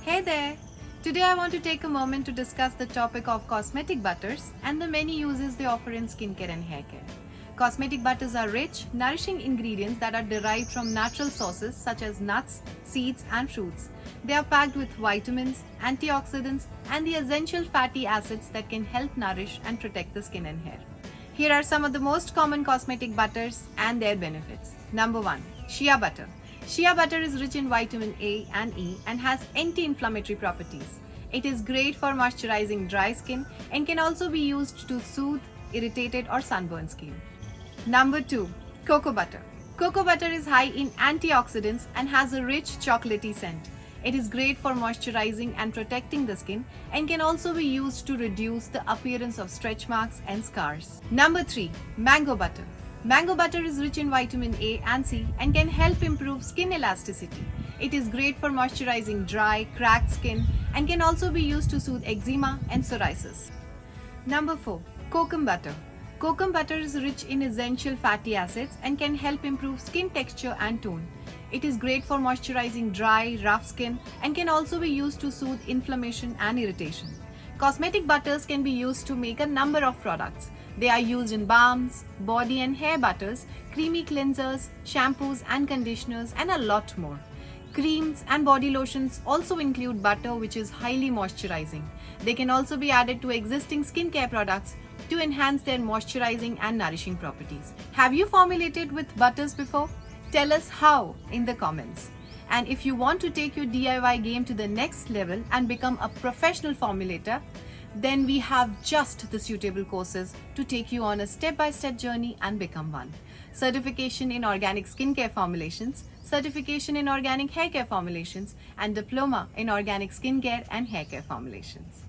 Hey there! Today I want to take a moment to discuss the topic of cosmetic butters and the many uses they offer in skincare and hair care. Cosmetic butters are rich, nourishing ingredients that are derived from natural sources such as nuts, seeds, and fruits. They are packed with vitamins, antioxidants, and the essential fatty acids that can help nourish and protect the skin and hair. Here are some of the most common cosmetic butters and their benefits. Number 1. Shea butter. Shea butter is rich in vitamin A and E and has anti-inflammatory properties. It is great for moisturizing dry skin and can also be used to soothe irritated or sunburned skin. Number 2. Cocoa butter. Cocoa butter is high in antioxidants and has a rich chocolatey scent. It is great for moisturizing and protecting the skin and can also be used to reduce the appearance of stretch marks and scars. Number 3. Mango butter. Mango butter is rich in vitamin A and C and can help improve skin elasticity. It is great for moisturizing dry, cracked skin and can also be used to soothe eczema and psoriasis. Number 4. Cocoa butter. Cocoa butter is rich in essential fatty acids and can help improve skin texture and tone. It is great for moisturizing dry, rough skin and can also be used to soothe inflammation and irritation. Cosmetic butters can be used to make a number of products. They are used in balms, body and hair butters, creamy cleansers, shampoos and conditioners, and a lot more. Creams and body lotions also include butter, which is highly moisturizing. They can also be added to existing skincare products to enhance their moisturizing and nourishing properties. Have you formulated with butters before? Tell us how in the comments. And if you want to take your DIY game to the next level and become a professional formulator, then we have just the suitable courses to take you on a step-by-step journey and become one. Certification in organic skincare formulations, certification in organic hair care formulations, and diploma in organic skincare and hair care formulations.